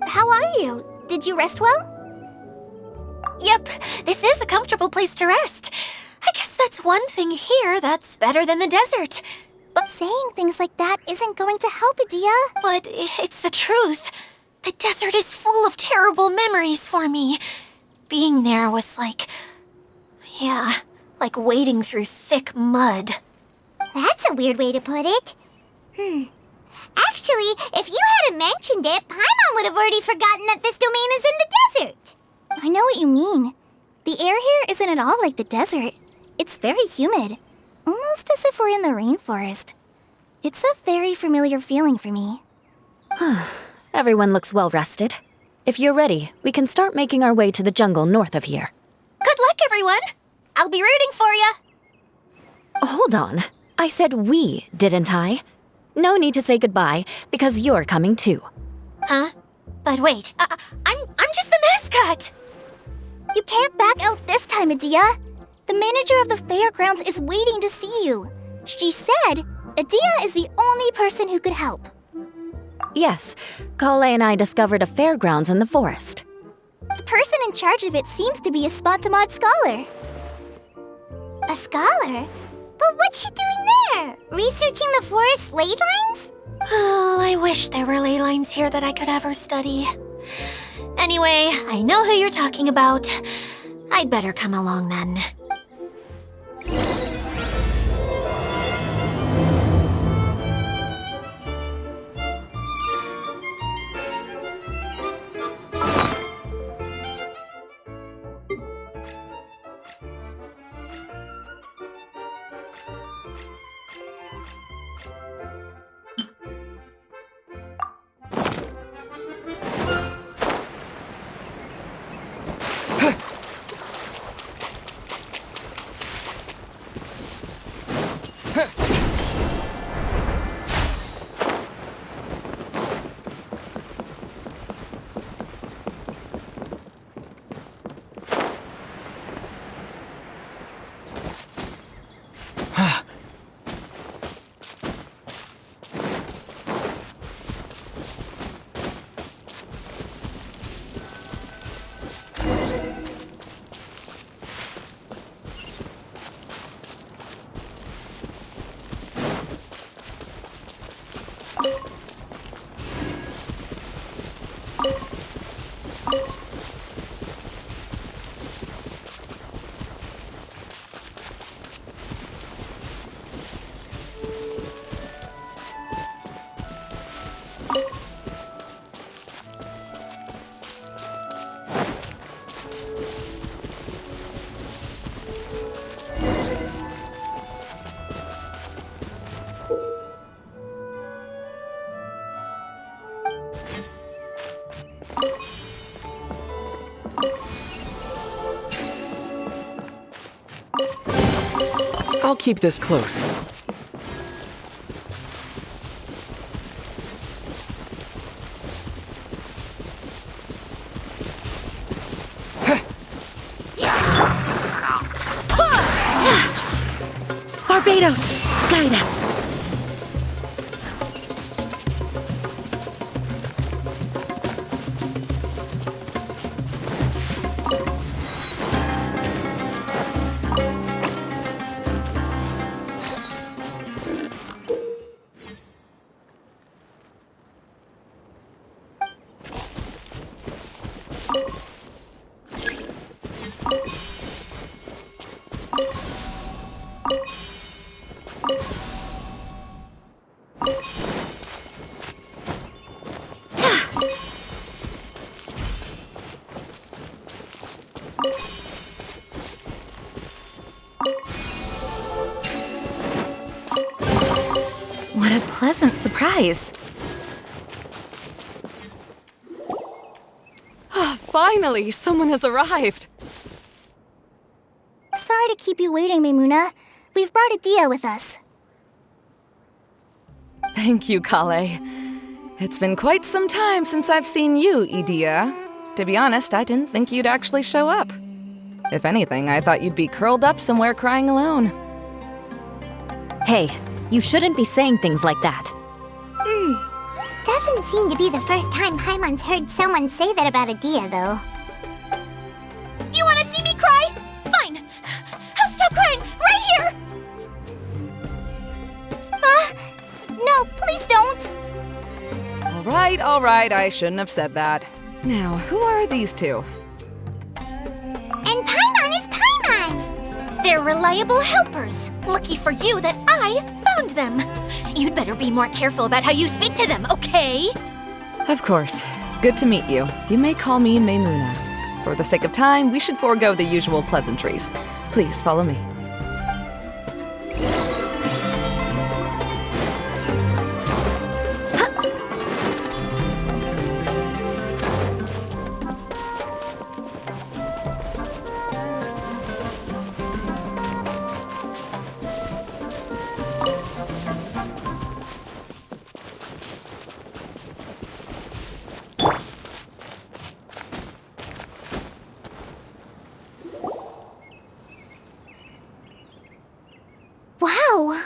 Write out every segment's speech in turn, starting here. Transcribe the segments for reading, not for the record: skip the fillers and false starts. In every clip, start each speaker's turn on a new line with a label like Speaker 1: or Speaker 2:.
Speaker 1: How are you? Did you rest well?
Speaker 2: Yep, this is a comfortable place to rest. I guess that's one thing here that's better than the desert.
Speaker 1: But saying things like that isn't going to help, Adia.
Speaker 2: But it's the truth. The desert is full of terrible memories for me. Being there was like wading through thick mud.
Speaker 1: That's a weird way to put it. Actually, if you hadn't mentioned it, Paimon would have already forgotten that this domain is in the desert. I know what you mean. The air here isn't at all like the desert. It's very humid, almost as if we're in the rainforest. It's a very familiar feeling for me.
Speaker 3: Everyone looks well rested. If you're ready, we can start making our way to the jungle north of here.
Speaker 2: Good luck, everyone! I'll be rooting for you!
Speaker 3: Hold on. I said we, didn't I? No need to say goodbye, because you're coming too.
Speaker 2: Huh? But wait, I'm just the mascot!
Speaker 1: You can't back out this time, Adia. The manager of the fairgrounds is waiting to see you. She said Adia is the only person who could help.
Speaker 3: Yes, Kale and I discovered a fairgrounds in the forest.
Speaker 1: The person in charge of it seems to be a Spontamod scholar. A scholar? But what's she doing there? Researching the forest ley lines?
Speaker 2: Oh, I wish there were ley lines here that I could ever study. Anyway, I know who you're talking about. I'd better come along then.
Speaker 4: I'll keep this close.
Speaker 3: Barbados, guide us.
Speaker 5: What a pleasant surprise.
Speaker 4: Finally, someone has arrived.
Speaker 1: Sorry to keep you waiting, Maimuna. We've brought Adia with us.
Speaker 4: Thank you, Kale. It's been quite some time since I've seen you, Idia. To be honest, I didn't think you'd actually show up. If anything, I thought you'd be curled up somewhere crying alone.
Speaker 3: Hey, you shouldn't be saying things like that.
Speaker 1: Doesn't seem to be the first time Paimon's heard someone say that about Adia, though.
Speaker 2: You wanna see me cry? Fine. I'll start crying right here!
Speaker 1: No, please don't!
Speaker 4: All right, I shouldn't have said that. Now, who are these two?
Speaker 1: And Paimon is Paimon!
Speaker 2: They're reliable helpers. Lucky for you that I found them. You'd better be more careful about how you speak to them, okay?
Speaker 4: Of course. Good to meet you. You may call me Maimuna. For the sake of time, we should forego the usual pleasantries. Please follow me.
Speaker 1: Wow!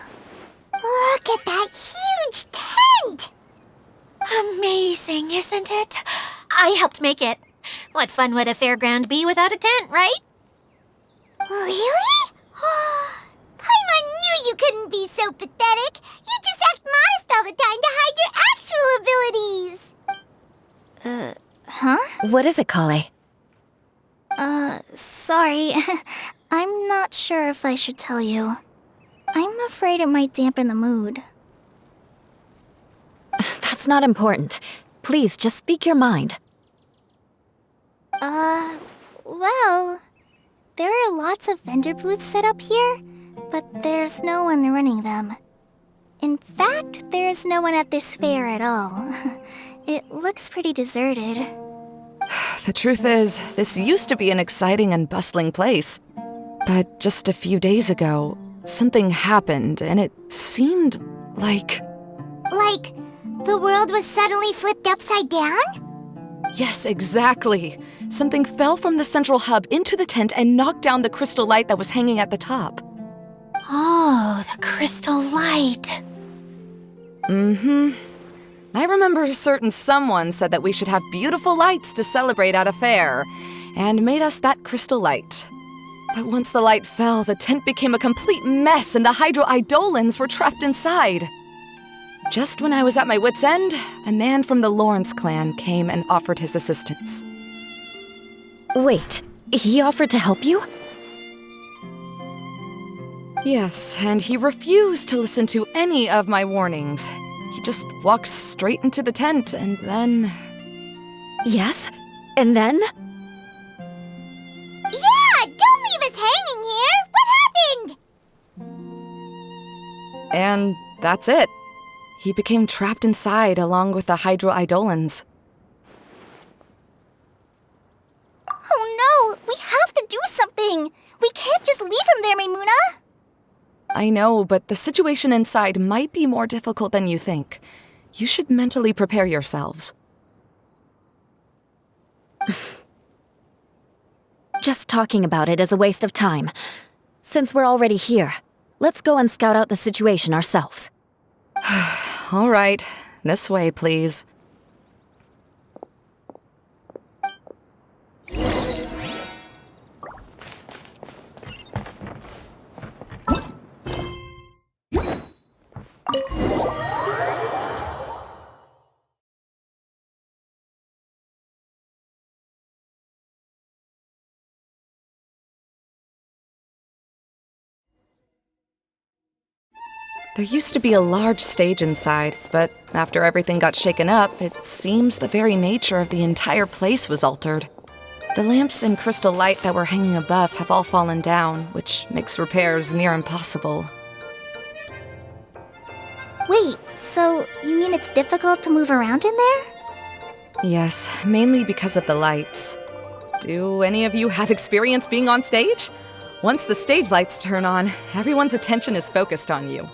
Speaker 1: Look at that huge tent!
Speaker 2: Amazing, isn't it? I helped make it. What fun would a fairground be without a tent, right?
Speaker 1: Really? Paimon knew you couldn't be so pathetic. You just act modest all the time to hide your actual abilities. Huh?
Speaker 3: What is it, Kale?
Speaker 1: Sorry. I'm not sure if I should tell you. I'm afraid it might dampen the mood.
Speaker 3: That's not important. Please, just speak your mind.
Speaker 1: Well, there are lots of vendor booths set up here, but there's no one running them. In fact, there's no one at this fair at all. It looks pretty deserted.
Speaker 4: The truth is, this used to be an exciting and bustling place. But just a few days ago, something happened, and it seemed like...
Speaker 1: Like, the world was suddenly flipped upside down?
Speaker 4: Yes, exactly. Something fell from the central hub into the tent and knocked down the crystal light that was hanging at the top.
Speaker 2: Oh, the crystal light.
Speaker 4: I remember a certain someone said that we should have beautiful lights to celebrate at a fair, and made us that crystal light. But once the light fell, the tent became a complete mess and the Hydro-Eidolons were trapped inside. Just when I was at my wit's end, a man from the Lawrence clan came and offered his assistance.
Speaker 3: Wait, he offered to help you?
Speaker 4: Yes, and he refused to listen to any of my warnings. He just walked straight into the tent and then...
Speaker 3: Yes? And then?
Speaker 1: Yeah! Don't leave us hanging here! What happened?
Speaker 4: And that's it. He became trapped inside along with the Hydro-Eidolons.
Speaker 1: Oh no! We have to do something! We can't just leave him there, Maimuna!
Speaker 4: I know, but the situation inside might be more difficult than you think. You should mentally prepare yourselves.
Speaker 3: Just talking about it is a waste of time. Since we're already here, let's go and scout out the situation ourselves.
Speaker 4: All right, this way, please. There used to be a large stage inside, but after everything got shaken up, it seems the very nature of the entire place was altered. The lamps and crystal light that were hanging above have all fallen down, which makes repairs near impossible.
Speaker 1: Wait, so you mean it's difficult to move around in there?
Speaker 4: Yes, mainly because of the lights. Do any of you have experience being on stage? Once the stage lights turn on, everyone's attention is focused on you.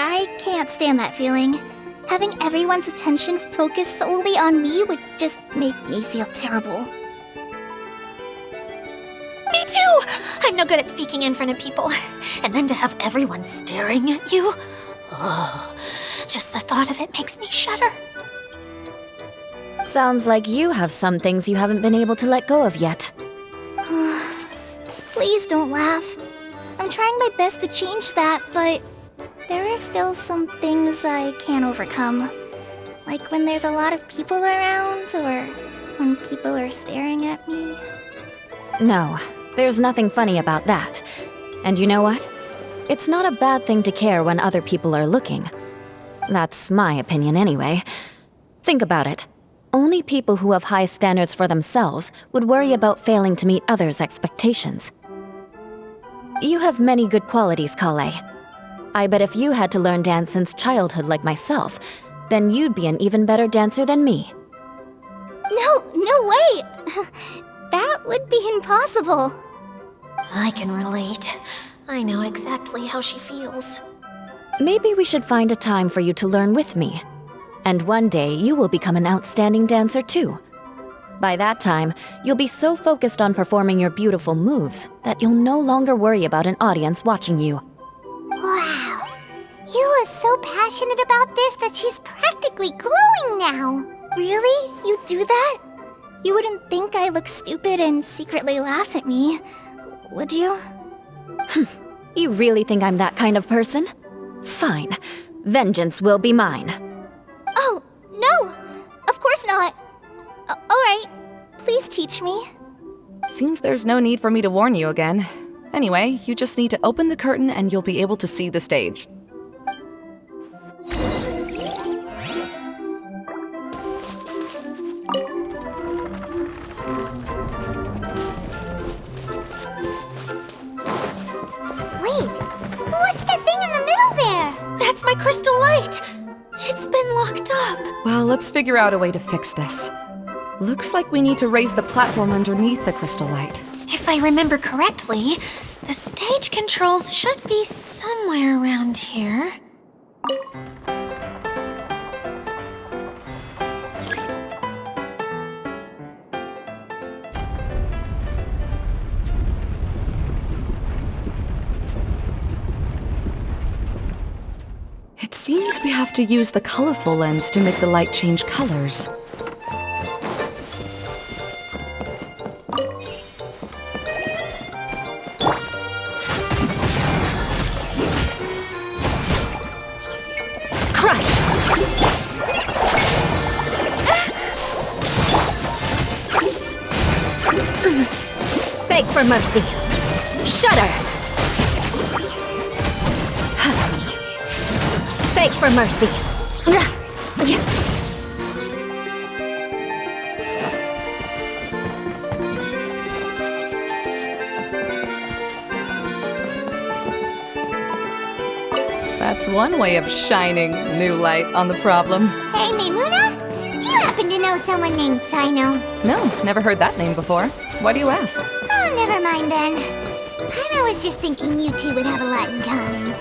Speaker 1: I can't stand that feeling. Having everyone's attention focused solely on me would just make me feel terrible.
Speaker 2: Me too! I'm no good at speaking in front of people. And then to have everyone staring at you. Oh, just the thought of it makes me shudder.
Speaker 3: Sounds like you have some things you haven't been able to let go of yet.
Speaker 1: Please don't laugh. I'm trying my best to change that, but there are still some things I can't overcome. Like when there's a lot of people around, or when people are staring at me.
Speaker 3: No, there's nothing funny about that. And you know what? It's not a bad thing to care when other people are looking. That's my opinion anyway. Think about it. Only people who have high standards for themselves would worry about failing to meet others' expectations. You have many good qualities, Kale. I bet if you had to learn dance since childhood like myself, then you'd be an even better dancer than me.
Speaker 1: No way! That would be impossible.
Speaker 2: I can relate. I know exactly how she feels.
Speaker 3: Maybe we should find a time for you to learn with me. And one day, you will become an outstanding dancer too. By that time, you'll be so focused on performing your beautiful moves that you'll no longer worry about an audience watching you.
Speaker 1: Wow. Yula's so passionate about this that she's practically glowing now. Really? You do that? You wouldn't think I look stupid and secretly laugh at me, would you?
Speaker 3: You really think I'm that kind of person? Fine. Vengeance will be mine.
Speaker 1: Oh, no! Of course not. Alright, please teach me.
Speaker 4: Seems there's no need for me to warn you again. Anyway, you just need to open the curtain and you'll be able to see the stage.
Speaker 1: Wait, what's that thing in the middle there?
Speaker 2: That's my crystal light! It's been locked up.
Speaker 4: Well, let's figure out a way to fix this. Looks like we need to raise the platform underneath the crystal light.
Speaker 2: If I remember correctly, the stage controls should be somewhere around here.
Speaker 4: It seems we have to use the colorful lens to make the light change colors.
Speaker 3: Crush! Beg for mercy. Shudder! Beg for mercy.
Speaker 4: That's one way of shining new light on the problem.
Speaker 1: Hey, Maimuna? Do you happen to know someone named Sino?
Speaker 4: No, never heard that name before. Why do you ask?
Speaker 1: Oh, never mind then. I was just thinking you two would have a lot in common.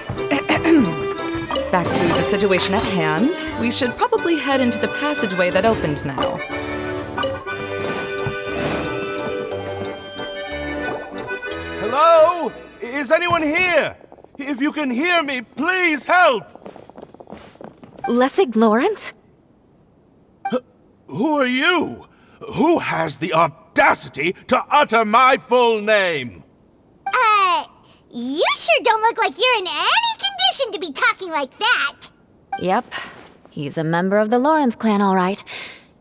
Speaker 4: Back to the situation at hand. We should probably head into the passageway that opened now.
Speaker 5: Hello? Is anyone here? If you can hear me, please help!
Speaker 3: Lessig Lawrence?
Speaker 5: Who are you? Who has the audacity to utter my full name?
Speaker 1: You sure don't look like you're in any condition to be talking like that.
Speaker 3: Yep. He's a member of the Lawrence clan, all right.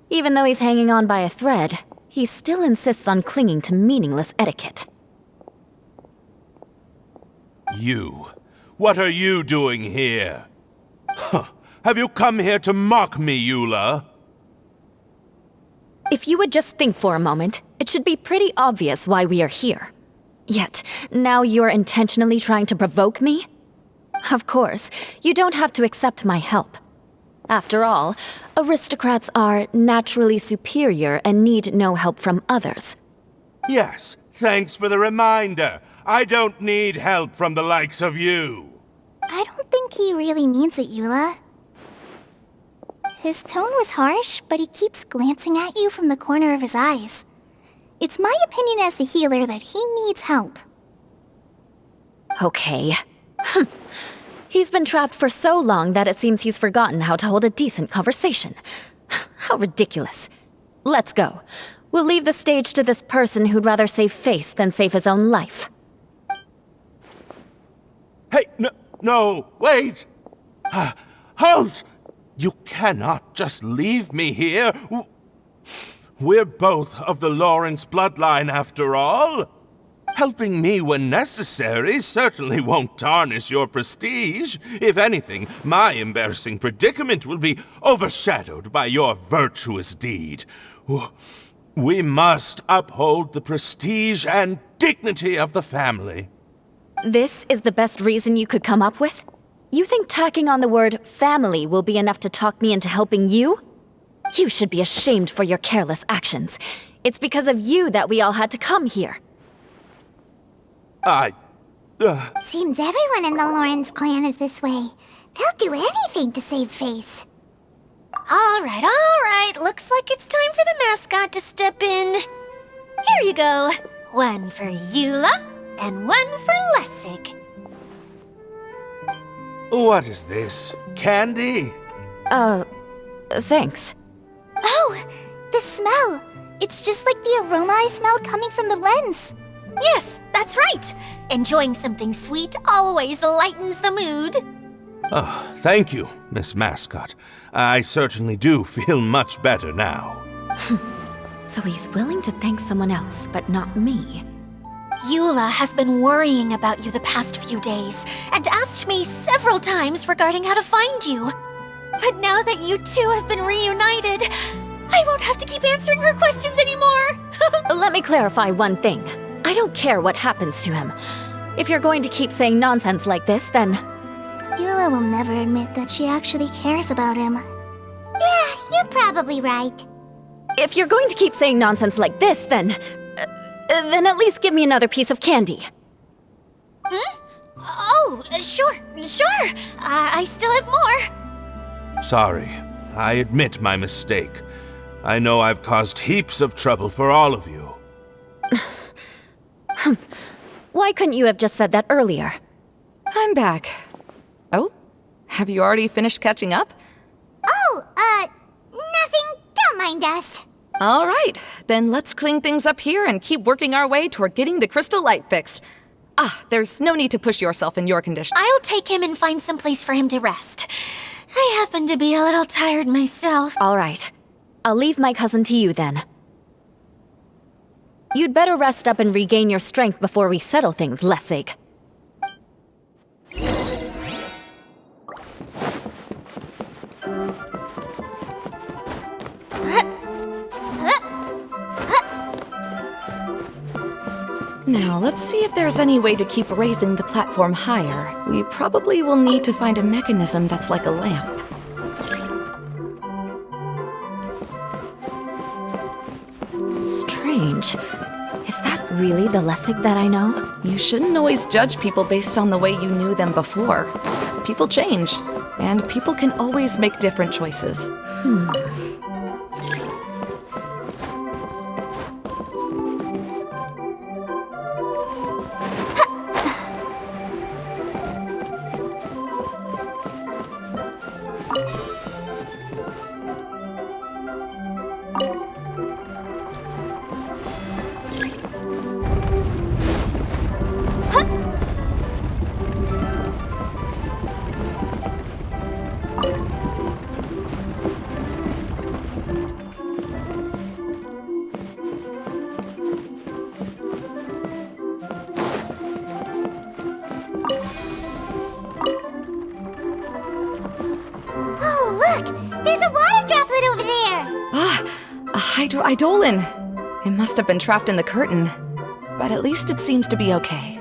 Speaker 3: Even though he's hanging on by a thread, he still insists on clinging to meaningless etiquette.
Speaker 5: You. What are you doing here? Huh. Have you come here to mock me, Eula?
Speaker 3: If you would just think for a moment, it should be pretty obvious why we are here. Yet, now you're intentionally trying to provoke me? Of course, you don't have to accept my help. After all, aristocrats are naturally superior and need no help from others.
Speaker 5: Yes, thanks for the reminder. I don't need help from the likes of you.
Speaker 1: I don't think he really means it, Eula. His tone was harsh, but he keeps glancing at you from the corner of his eyes. It's my opinion as the healer that he needs help.
Speaker 3: Okay. He's been trapped for so long that it seems he's forgotten how to hold a decent conversation. How ridiculous. Let's go. We'll leave the stage to this person who'd rather save face than save his own life.
Speaker 5: Hey, no, wait! Halt! You cannot just leave me here. We're both of the Lawrence bloodline after all. Helping me when necessary certainly won't tarnish your prestige. If anything, my embarrassing predicament will be overshadowed by your virtuous deed. We must uphold the prestige and dignity of the family.
Speaker 3: This is the best reason you could come up with? You think tacking on the word family will be enough to talk me into helping you? You should be ashamed for your careless actions. It's because of you that we all had to come here.
Speaker 1: Seems everyone in the Lawrence clan is this way. They'll do anything to save face.
Speaker 2: All right. Looks like it's time for the mascot to step in. Here you go. One for Eula, and one for Lessig.
Speaker 5: What is this? Candy?
Speaker 3: Thanks.
Speaker 1: Oh, the smell. It's just like the aroma I smelled coming from the lens.
Speaker 2: Yes, that's right. Enjoying something sweet always lightens the mood.
Speaker 5: Oh, thank you, Miss Mascot. I certainly do feel much better now.
Speaker 3: So he's willing to thank someone else, but not me.
Speaker 2: Eula has been worrying about you the past few days and asked me several times regarding how to find you. But now that you two have been reunited, I won't have to keep answering her questions anymore.
Speaker 3: Let me clarify one thing. I don't care what happens to him. If you're going to keep saying nonsense like this, then...
Speaker 1: Eula will never admit that she actually cares about him. Yeah, you're probably right.
Speaker 3: If you're going to keep saying nonsense like this, then at least give me another piece of candy.
Speaker 2: Oh, sure. I still have more.
Speaker 5: Sorry, I admit my mistake. I know I've caused heaps of trouble for all of you.
Speaker 3: Why couldn't you have just said that earlier?
Speaker 4: I'm back. Oh? Have you already finished catching up?
Speaker 1: Oh, nothing. Don't mind us.
Speaker 4: All right, then let's clean things up here and keep working our way toward getting the crystal light fixed. There's no need to push yourself in your condition.
Speaker 2: I'll take him and find some place for him to rest. I happen to be a little tired myself.
Speaker 3: All right. I'll leave my cousin to you then. You'd better rest up and regain your strength before we settle things, Lessig.
Speaker 4: Now, let's see if there's any way to keep raising the platform higher. We probably will need to find a mechanism that's like a lamp.
Speaker 3: Strange. Is that really the Lessig that I know?
Speaker 4: You shouldn't always judge people based on the way you knew them before. People change, and people can always make different choices.
Speaker 1: Oh, look! There's a water droplet over there!
Speaker 4: A hydroidolin! It must have been trapped in the curtain. But at least it seems to be okay.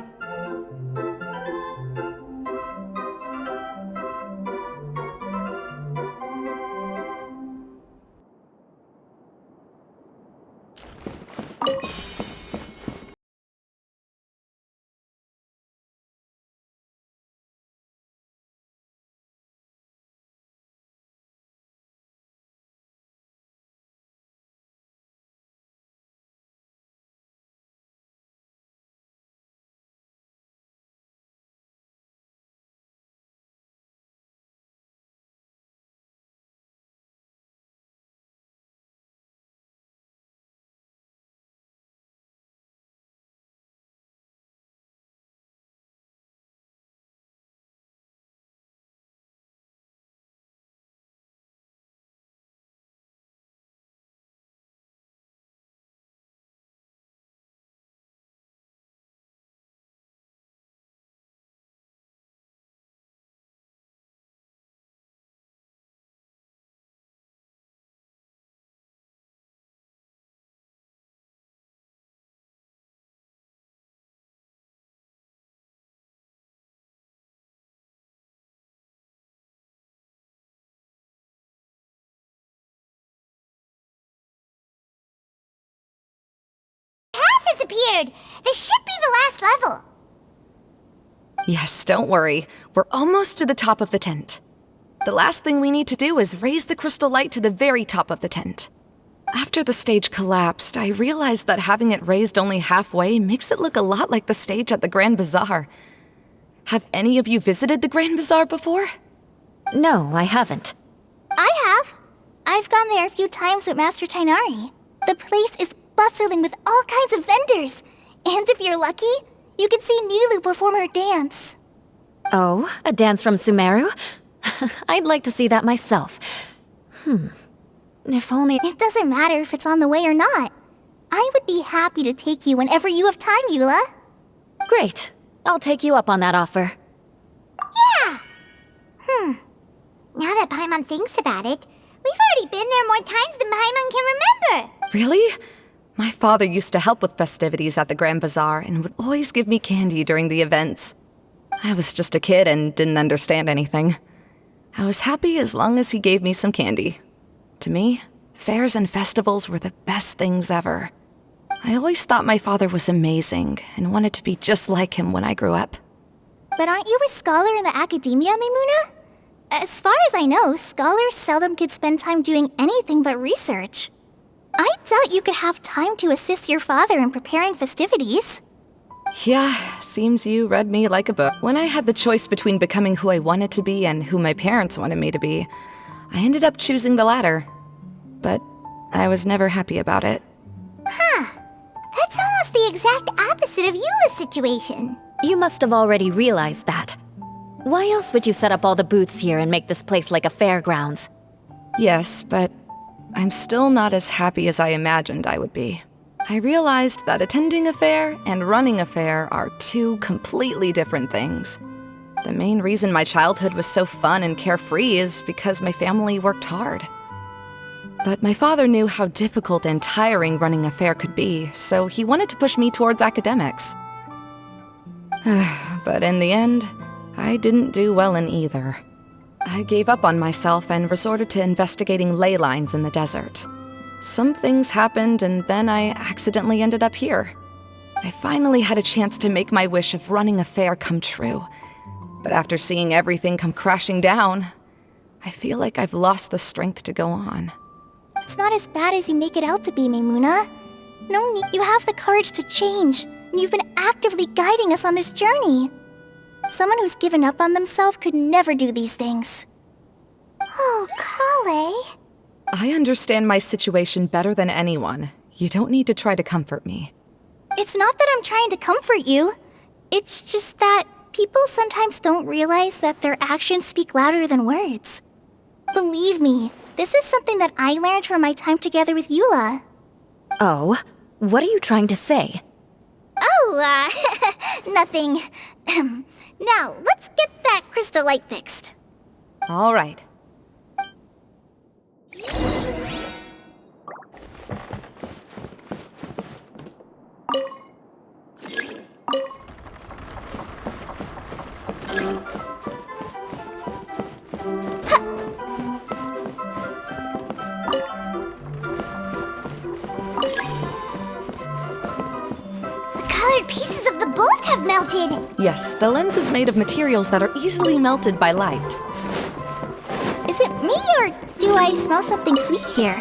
Speaker 1: appeared! This should be the last level!
Speaker 4: Yes, don't worry. We're almost to the top of the tent. The last thing we need to do is raise the crystal light to the very top of the tent. After the stage collapsed, I realized that having it raised only halfway makes it look a lot like the stage at the Grand Bazaar. Have any of you visited the Grand Bazaar before?
Speaker 3: No, I haven't.
Speaker 1: I have. I've gone there a few times with Master Tighnari. The place is bustling with all kinds of vendors. And if you're lucky, you can see Nilu perform her dance.
Speaker 3: Oh, a dance from Sumeru? I'd like to see that myself. If only...
Speaker 1: It doesn't matter if it's on the way or not. I would be happy to take you whenever you have time, Eula.
Speaker 3: Great. I'll take you up on that offer.
Speaker 1: Yeah! Now that Paimon thinks about it, we've already been there more times than Paimon can remember.
Speaker 4: Really? My father used to help with festivities at the Grand Bazaar and would always give me candy during the events. I was just a kid and didn't understand anything. I was happy as long as he gave me some candy. To me, fairs and festivals were the best things ever. I always thought my father was amazing and wanted to be just like him when I grew up.
Speaker 1: But aren't you a scholar in the academia, Maimuna? As far as I know, scholars seldom could spend time doing anything but research. I doubt you could have time to assist your father in preparing festivities.
Speaker 4: Yeah, seems you read me like a book. When I had the choice between becoming who I wanted to be and who my parents wanted me to be, I ended up choosing the latter. But I was never happy about it.
Speaker 1: That's almost the exact opposite of Eula's situation.
Speaker 3: You must have already realized that. Why else would you set up all the booths here and make this place like a fairgrounds?
Speaker 4: Yes, but I'm still not as happy as I imagined I would be. I realized that attending a fair and running a fair are two completely different things. The main reason my childhood was so fun and carefree is because my family worked hard. But my father knew how difficult and tiring running a fair could be, so he wanted to push me towards academics. But in the end, I didn't do well in either. I gave up on myself and resorted to investigating ley lines in the desert. Some things happened, and then I accidentally ended up here. I finally had a chance to make my wish of running a fair come true. But after seeing everything come crashing down, I feel like I've lost the strength to go on.
Speaker 1: It's not as bad as you make it out to be, Maimuna. No need. You have the courage to change, and you've been actively guiding us on this journey. Someone who's given up on themselves could never do these things. Oh, Kale.
Speaker 4: I understand my situation better than anyone. You don't need to try to comfort me.
Speaker 1: It's not that I'm trying to comfort you. It's just that people sometimes don't realize that their actions speak louder than words. Believe me, this is something that I learned from my time together with Eula.
Speaker 3: Oh, what are you trying to say?
Speaker 1: Oh, nothing. Now, let's get that crystal light fixed.
Speaker 4: All right.
Speaker 1: Pieces of the bolt have melted!
Speaker 4: Yes, the lens is made of materials that are easily melted by light.
Speaker 1: Is it me, or do I smell something sweet here?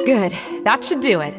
Speaker 4: Good, that should do it.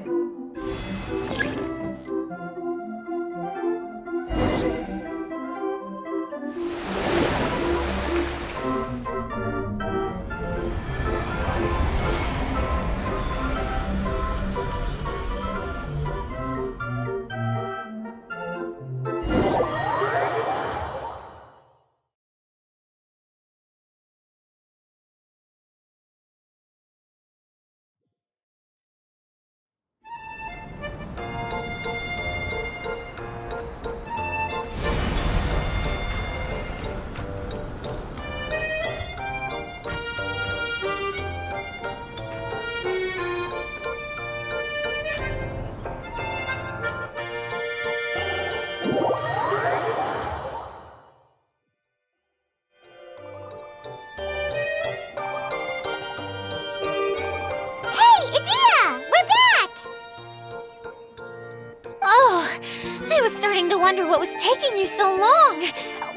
Speaker 2: starting to wonder what was taking you so long.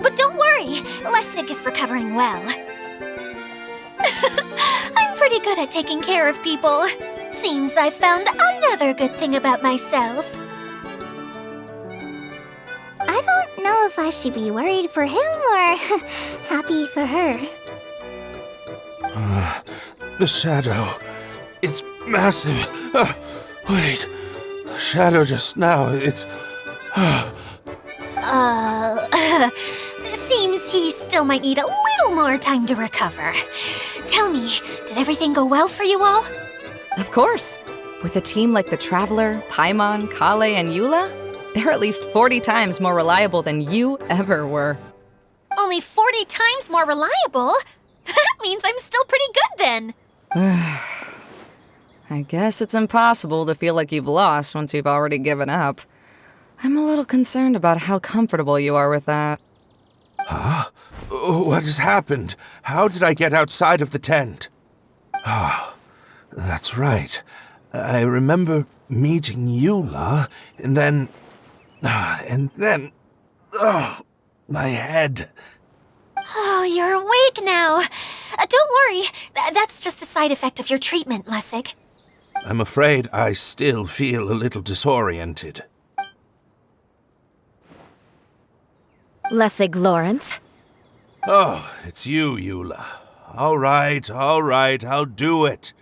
Speaker 2: But don't worry, Lessig is recovering well. I'm pretty good at taking care of people. Seems I found another good thing about myself.
Speaker 1: I don't know if I should be worried for him or happy for her.
Speaker 5: The shadow. It's massive. Wait. The shadow just now. It's...
Speaker 2: Seems he still might need a little more time to recover. Tell me, did everything go well for you all?
Speaker 4: Of course. With a team like the Traveler, Paimon, Kale, and Eula, they're at least 40 times more reliable than you ever were.
Speaker 2: Only 40 times more reliable? That means I'm still pretty good then.
Speaker 4: I guess it's impossible to feel like you've lost once you've already given up. I'm a little concerned about how comfortable you are with that.
Speaker 5: Huh? What has happened? How did I get outside of the tent? Ah, that's right. I remember meeting Eula, and then... my head.
Speaker 2: Oh, you're awake now. Don't worry, that's just a side effect of your treatment, Lessig.
Speaker 5: I'm afraid I still feel a little disoriented.
Speaker 3: Lessig Lawrence?
Speaker 5: Oh, it's you, Eula. All right, I'll do it.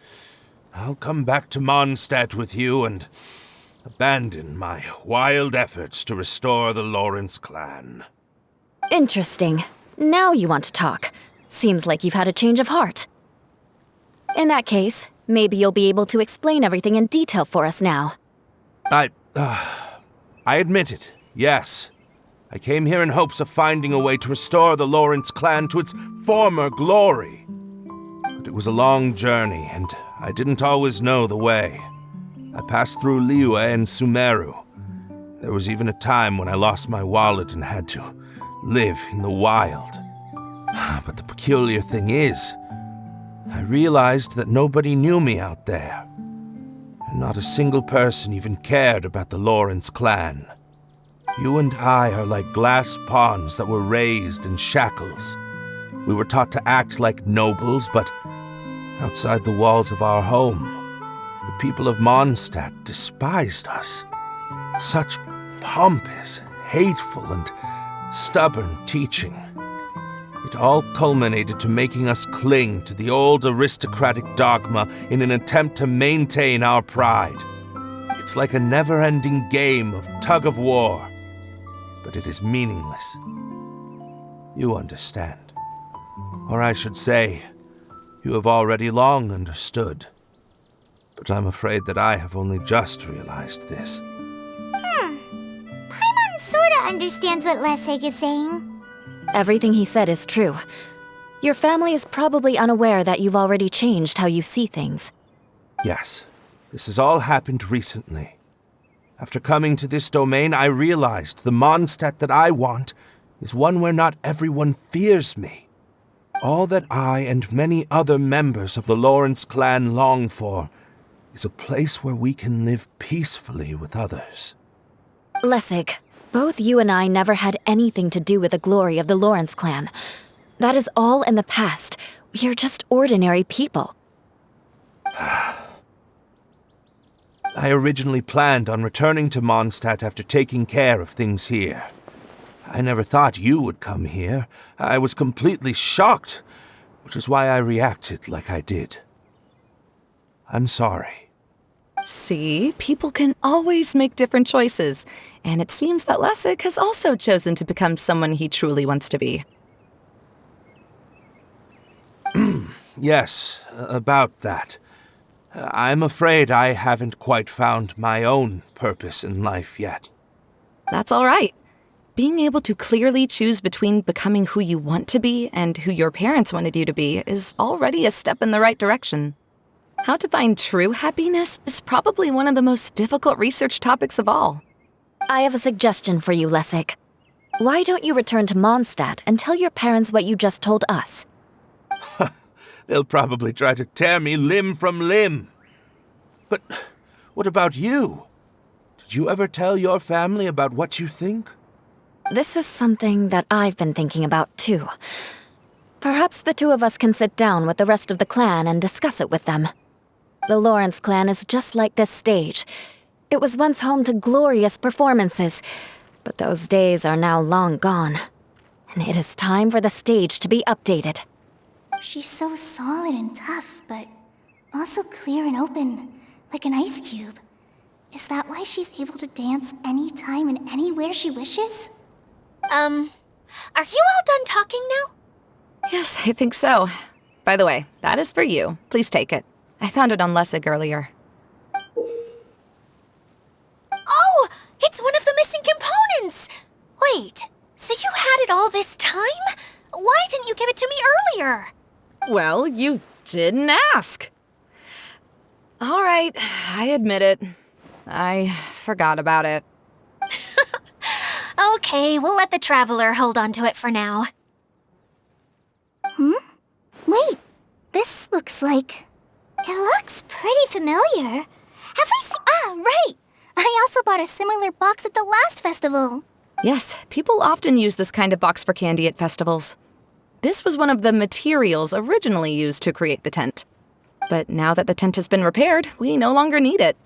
Speaker 5: I'll come back to Mondstadt with you and abandon my wild efforts to restore the Lawrence clan.
Speaker 3: Interesting. Now you want to talk. Seems like you've had a change of heart. In that case, maybe you'll be able to explain everything in detail for us now.
Speaker 5: I admit it, yes. I came here in hopes of finding a way to restore the Lawrence clan to its former glory. But it was a long journey, and I didn't always know the way. I passed through Liyue and Sumeru. There was even a time when I lost my wallet and had to live in the wild. But the peculiar thing is, I realized that nobody knew me out there. And not a single person even cared about the Lawrence clan. You and I are like glass pawns that were raised in shackles. We were taught to act like nobles, but outside the walls of our home, the people of Mondstadt despised us. Such pompous, hateful, and stubborn teaching. It all culminated to making us cling to the old aristocratic dogma in an attempt to maintain our pride. It's like a never-ending game of tug-of-war, but it is meaningless. You understand. Or I should say, you have already long understood. But I'm afraid that I have only just realized this.
Speaker 1: Paimon sorta understands what Lessig is saying.
Speaker 3: Everything he said is true. Your family is probably unaware that you've already changed how you see things.
Speaker 5: Yes, this has all happened recently. After coming to this domain, I realized the Mondstadt that I want is one where not everyone fears me. All that I and many other members of the Lawrence clan long for is a place where we can live peacefully with others.
Speaker 3: Lessig, both you and I never had anything to do with the glory of the Lawrence clan. That is all in the past. We are just ordinary people.
Speaker 5: I originally planned on returning to Mondstadt after taking care of things here. I never thought you would come here. I was completely shocked, which is why I reacted like I did. I'm sorry.
Speaker 4: See, people can always make different choices, and it seems that Lessig has also chosen to become someone he truly wants to be.
Speaker 5: Yes, about that. I'm afraid I haven't quite found my own purpose in life yet.
Speaker 4: That's all right. Being able to clearly choose between becoming who you want to be and who your parents wanted you to be is already a step in the right direction. How to find true happiness is probably one of the most difficult research topics of all.
Speaker 3: I have a suggestion for you, Lessig. Why don't you return to Mondstadt and tell your parents what you just told us?
Speaker 5: They'll probably try to tear me limb from limb. But what about you? you ever tell your family about what you think?
Speaker 3: This is something that I've been thinking about, too. Perhaps the two of us can sit down with the rest of the clan and discuss it with them. The Lawrence clan is just like this stage. It was once home to glorious performances, but those days are now long gone. And it is time for the stage to be updated.
Speaker 1: She's so solid and tough, but also clear and open, like an ice cube. Is that why she's able to dance anytime and anywhere she wishes?
Speaker 2: Are you all done talking now?
Speaker 4: Yes, I think so. By the way, that is for you. Please take it. I found it on Lessig earlier.
Speaker 2: Oh, it's one of the missing components! Wait, so you had it all this time? Why didn't you give it to me earlier?
Speaker 4: Well, you didn't ask. All right, I admit it. I forgot about it.
Speaker 2: Okay, we'll let the Traveler hold on to it for now.
Speaker 1: Wait, this looks like... It looks pretty familiar. Have I seen... Ah, right! I also bought a similar box at the last festival.
Speaker 4: Yes, people often use this kind of box for candy at festivals. This was one of the materials originally used to create the tent. But now that the tent has been repaired, we no longer need it.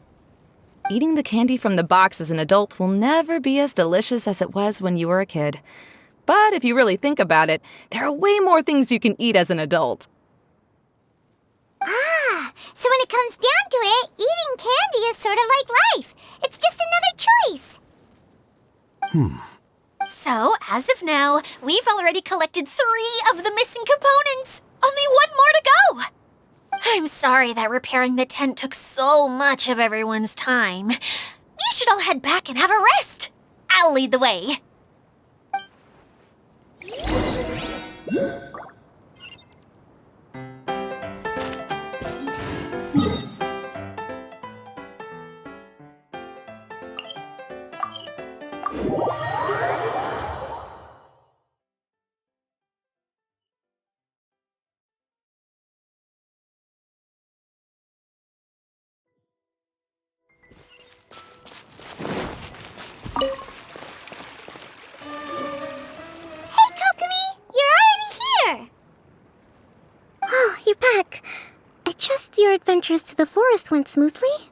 Speaker 4: Eating the candy from the box as an adult will never be as delicious as it was when you were a kid. But if you really think about it, there are way more things you can eat as an adult.
Speaker 1: Ah, so when it comes down to it, eating candy is sort of like life. It's just another choice.
Speaker 2: So, as of now, we've already collected 3 of the missing components. Only 1 more to go. I'm sorry that repairing the tent took so much of everyone's time. You should all head back and have a rest. I'll lead the way.
Speaker 1: Hey, Kokomi! You're already here! Oh, you're back. I trust your adventures to the forest went smoothly?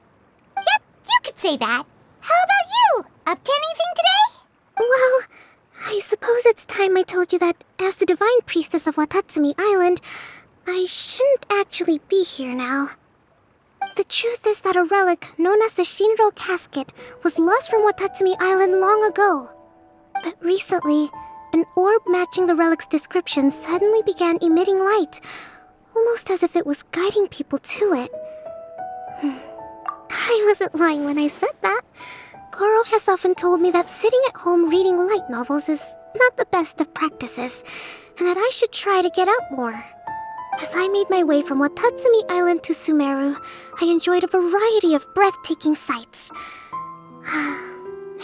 Speaker 1: Yep, you could say that. How about you? Up to anything today? Well, I suppose it's time I told you that as the divine priestess of Watatsumi Island, I shouldn't actually be here now. The truth is that a relic known as the Shinro Casket was lost from Watatsumi Island long ago. But recently, an orb matching the relic's description suddenly began emitting light, almost as if it was guiding people to it. I wasn't lying when I said that. Goro has often told me that sitting at home reading light novels is not the best of practices, and that I should try to get out more. As I made my way from Watatsumi Island to Sumeru, I enjoyed a variety of breathtaking sights.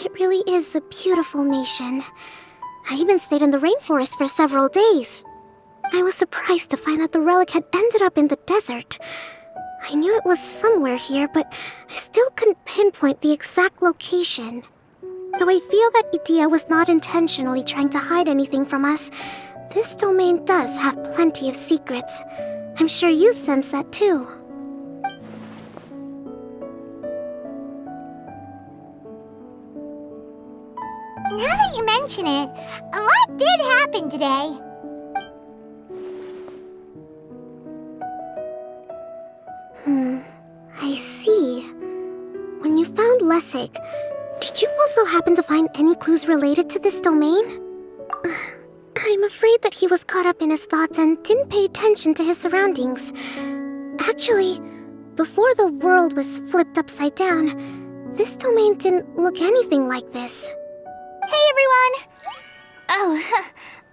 Speaker 1: It really is a beautiful nation. I even stayed in the rainforest for several days. I was surprised to find that the relic had ended up in the desert. I knew it was somewhere here, but I still couldn't pinpoint the exact location. Though I feel that Idia was not intentionally trying to hide anything from us, this domain does have plenty of secrets. I'm sure you've sensed that too. Now that you mention it, a lot did happen today. I see. When you found Lessig, did you also happen to find any clues related to this domain? I'm afraid that he was caught up in his thoughts and didn't pay attention to his surroundings. Actually, before the world was flipped upside down, this domain didn't look anything like this. Hey, everyone! Oh,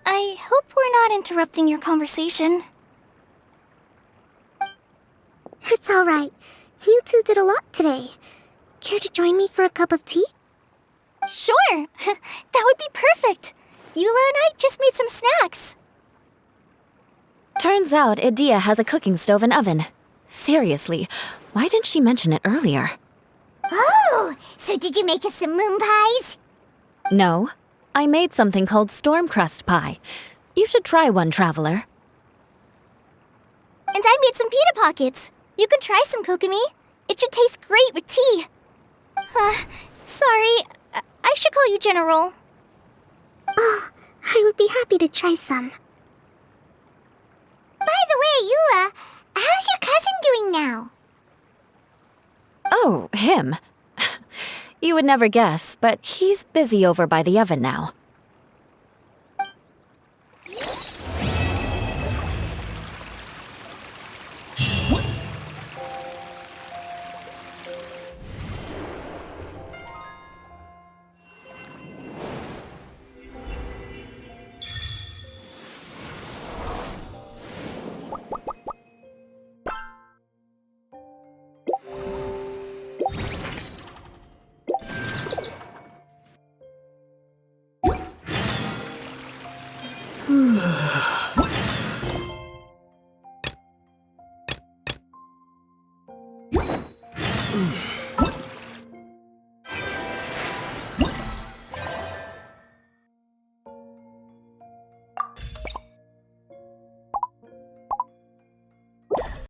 Speaker 1: I hope we're not interrupting your conversation. It's all right. You two did a lot today. Care to join me for a cup of tea? Sure! That would be perfect! Eula and I just made some snacks.
Speaker 3: Turns out Idia has a cooking stove and oven. Seriously, why didn't she mention it earlier?
Speaker 1: Oh, so did you make us some moon pies?
Speaker 3: No, I made something called storm crust pie. You should try one, traveler.
Speaker 1: And I made some pita pockets. You can try some, Kokomi. It should taste great with tea. Sorry, I should call you General. Oh, I would be happy to try some. By the way, Eula, how's your cousin doing now?
Speaker 3: Oh, him. You would never guess, but he's busy over by the oven now.